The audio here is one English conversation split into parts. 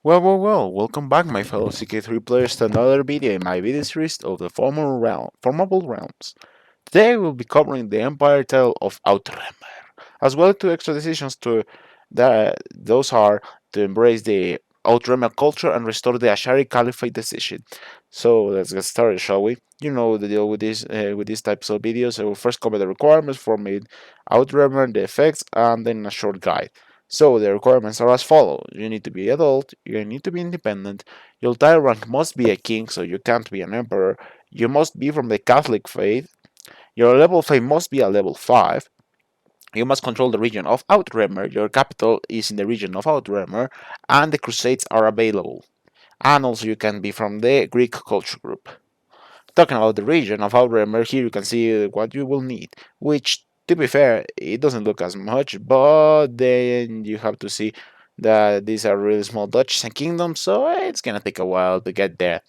Welcome back, my fellow CK3 players, to another video in my video series of the Formable Realms. Today we'll be covering the Empire Tale of Outremer, as well as two extra decisions to those are to embrace the Outremer culture and restore the Ashari Caliphate decision. So let's get started, shall we? You know the deal with these types of videos. I will first cover the requirements for made Outremer, the effects, and then a short guide. So the requirements are as follows. You need to be adult, you need to be independent, your title rank must be a king, so you can't be an emperor, you must be from the Catholic faith, your level 5 must be a level 5, you must control the region of Outremer, your capital is in the region of Outremer, and the crusades are available. And also you can be from the Greek culture group. Talking about the region of Outremer, here you can see what you will need, which, to be fair, it doesn't look as much, but then you have to see that these are really small duchies and kingdoms, so it's gonna take a while to get there.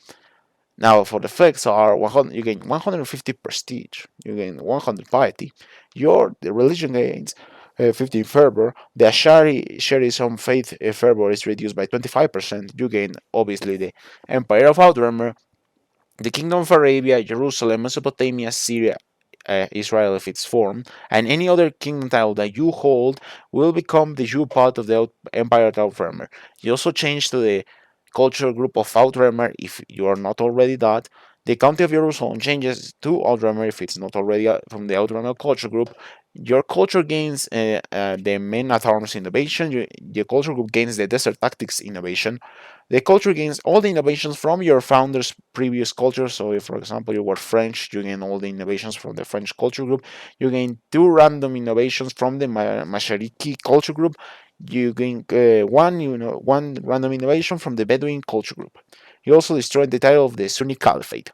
Now, for the effects are 100, you gain 150 prestige, you gain 100 piety, the religion gains 15 fervor, the Ashari faith fervor is reduced by 25%, you gain obviously the Empire of Outremer, the Kingdom of Arabia, Jerusalem, Mesopotamia, Syria, Israel if it's formed, and any other kingdom title that you hold will become the you part of the Empire of Outremer. You also change to the culture group of Outremer if you are not already that. The county of Jerusalem changes to Outremer if it's not already from the Outremer culture group. Your culture gains the men at arms innovation. Your culture group gains the desert tactics innovation. The culture gains all the innovations from your founder's previous culture. So, if, for example, you were French, you gain all the innovations from the French culture group. You gain two random innovations from the Mashariki culture group. You gain one random innovation from the Bedouin culture group. You also destroyed the title of the Sunni Caliphate.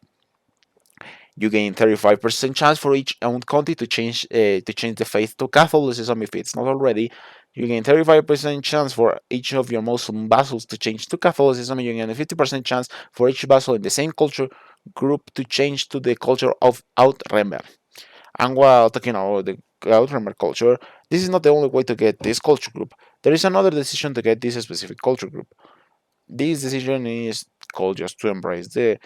You gain 35% chance for each owned county to change the faith to Catholicism if it's not already. You gain 35% chance for each of your Muslim vassals to change to Catholicism. You gain a 50% chance for each vassal in the same culture group to change to the culture of Outremer. And while talking about the Outremer culture, this is not the only way to get this culture group. There is another decision to get this specific culture group. This decision is called just to embrace the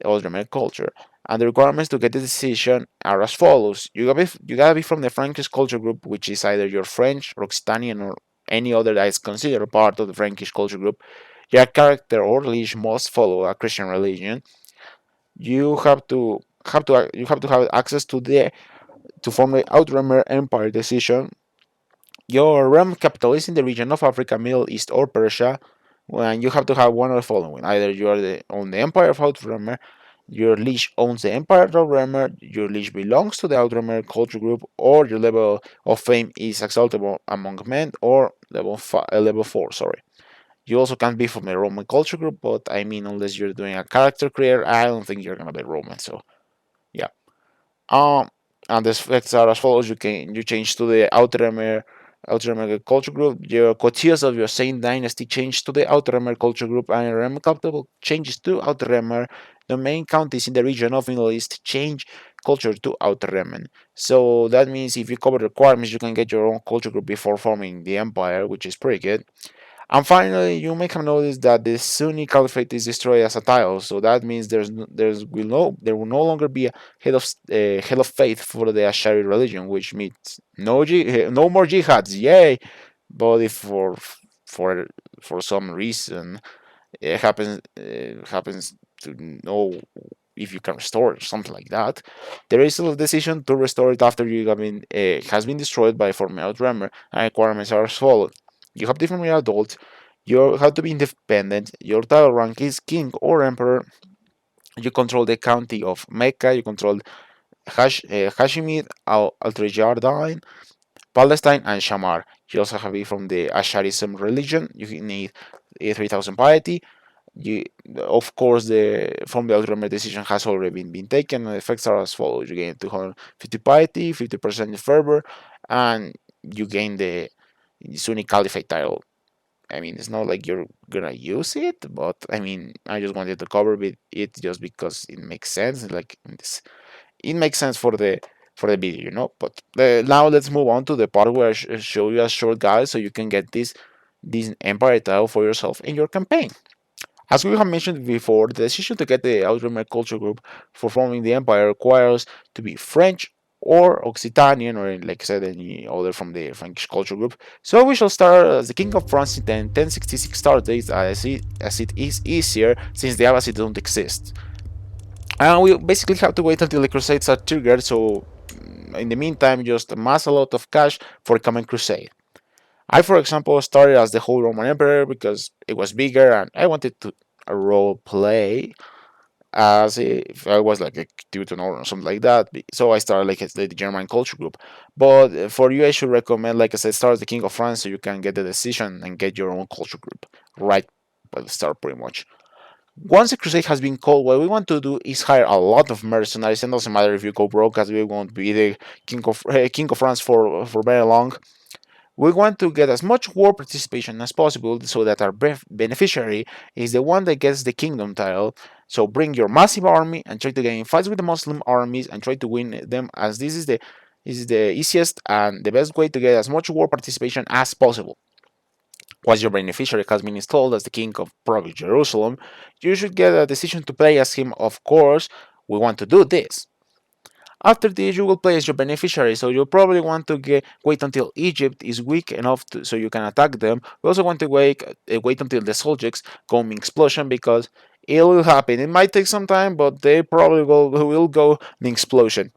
Outremer culture. And the requirements to get the decision are as follows. You gotta be from the Frankish culture group, which is either your French, Occitanian, or any other that is considered part of the Frankish culture group. Your character or liege must follow a Christian religion. You have to have access to form the Outremer Empire decision. Your realm capital is in the region of Africa, Middle East, or Persia. And you have to have one of the following: either you are on the Empire of Outremer, your liege owns the Empire of Outremer, your liege belongs to the Outremer culture group, or your level of fame is exaltable among men, or level 4. Sorry. You also can't be from a Roman culture group, but I mean, unless you're doing a character creator, I don't think you're gonna be Roman. So yeah. Um, and the effects are as follows: you change to the Outremer culture group. Your courtiers of your same dynasty change to the Outremer culture group, and your remarkable changes to Outremer. The main counties in the region of Middle East change culture to Outremer. So that means if you cover the requirements, you can get your own culture group before forming the empire, which is pretty good. And finally, you may have noticed that the Sunni Caliphate is destroyed as a tile, so that means there will no longer be a head of faith for the Ashari religion, which means no more jihads, yay! But if for for some reason it happens to know if you can restore it, something like that, there is a decision to restore it after you have been has been destroyed by Formable Outremer, and requirements are as follows. You have different adults. You have to be independent. Your title rank is king or emperor. You control the county of Mecca. You control Hashemite, Al-Trejardine, Palestine, and Shamar. You also have to be from the Asharism religion. You need 3,000 piety. You, of course, the from the Outremer decision has already been taken. The effects are as follows: you gain 250 piety, 50% fervor, and you gain the Sunni Caliphate title. I mean, it's not like you're gonna use it, but I mean, I just wanted to cover it just because it makes sense. Like it makes sense for the video. But now let's move on to the part where I show you a short guide so you can get this empire tile for yourself in your campaign. As we have mentioned before, the decision to get the Outremer culture group for forming the empire requires to be French or Occitanian, or like I said, any other from the French culture group. So we shall start as the King of France in 1066 start dates, as it is easier since the Abbasid don't exist. And we basically have to wait until the Crusades are triggered, so in the meantime, just amass a lot of cash for a coming crusade. I, for example, started as the whole Roman Emperor because it was bigger and I wanted to role play as if I was like a Teuton or something like that. So I started like the German culture group. But for you, I should recommend, like I said, start as the King of France so you can get the decision and get your own culture group right by the start, pretty much. Once a crusade has been called, what we want to do is hire a lot of mercenaries. It doesn't matter if you go broke, as we won't be the King of France for very long. We want to get as much war participation as possible so that our beneficiary is the one that gets the kingdom title. So bring your massive army and try to get in fights with the Muslim armies and try to win them, as this is the easiest and the best way to get as much war participation as possible. Once your beneficiary has been installed as the king of probably Jerusalem, you should get a decision to play as him. Of course, we want to do this. After this, you will play as your beneficiary, so you'll probably want to wait until Egypt is weak enough so you can attack them. We also want to wait until the Seljuks go in explosion, because it will happen. It might take some time, but they probably will go in explosion.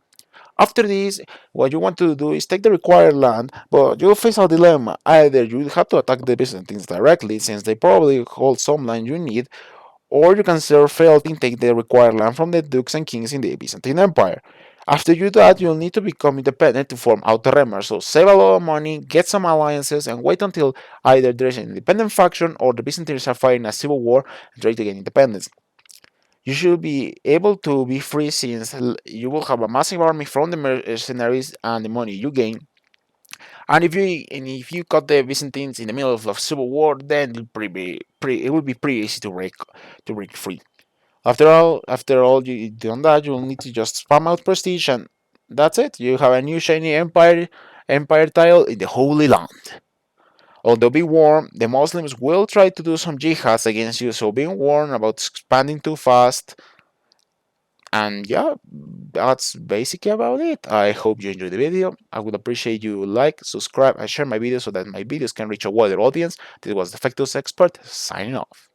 After this, what you want to do is take the required land, but you'll face a dilemma. Either you have to attack the Byzantines directly, since they probably hold some land you need, or you can serve fealty and take the required land from the dukes and kings in the Byzantine Empire. After you do that, you'll need to become independent to form Outremer, so save a lot of money, get some alliances, and wait until either there's an independent faction or the Byzantines are fighting a civil war and try to gain independence. You should be able to be free, since you will have a massive army from the mercenaries and the money you gain. And if you cut the Byzantines in the middle of a civil war, then it will be pretty easy to break free. After all you done that, you'll need to just spam out prestige, and that's it. You have a new shiny empire tile in the Holy Land. Although be warned, the Muslims will try to do some jihads against you, so be warned about expanding too fast. And yeah, that's basically about it. I hope you enjoyed the video. I would appreciate you like, subscribe, and share my videos so that my videos can reach a wider audience. This was the Factus Expert, signing off.